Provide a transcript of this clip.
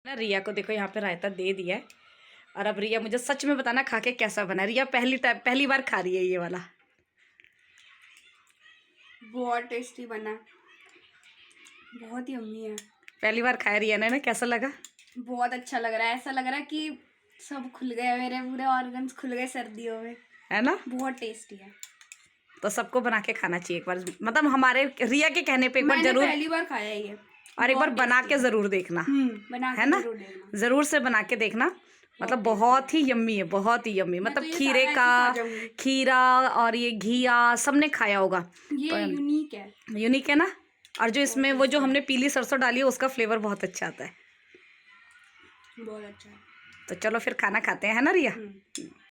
ना रिया को देखो यहाँ पे रायता दे दिया है। और अब रिया मुझे सच में बताना खा के कैसा बना। रिया पहली बार खा रही है ये वाला। बहुत टेस्टी बना, बहुत यम्मी है। पहली बार खाया रिया ने ना, कैसा लगा? बहुत अच्छा लग रहा है, ऐसा लग रहा है कि सब खुल गए, मेरे पूरे ऑर्गन्स खुल गए सर्दियों में, है ना? बहुत टेस्टी है। तो सबको बना के खाना चाहिए एक बार, मतलब हमारे रिया के कहने पे एक बार जरूर, पहली बार खाया है ये, और एक बार बना के जरूर देखना, बना के है ना? जरूर देखना, जरूर से बना के देखना। मतलब बहुत ही यम्मी है, बहुत ही यम्मी। मतलब खीरे का, खीरा और ये घिया सबने खाया होगा। ये यूनिक है, यूनिक है ना। और जो इसमें वो जो हमने पीली सरसों डाली है उसका फ्लेवर बहुत अच्छा आता है, बहुत अच्छा है। तो चलो फिर खाना खाते हैं, है ना रिया?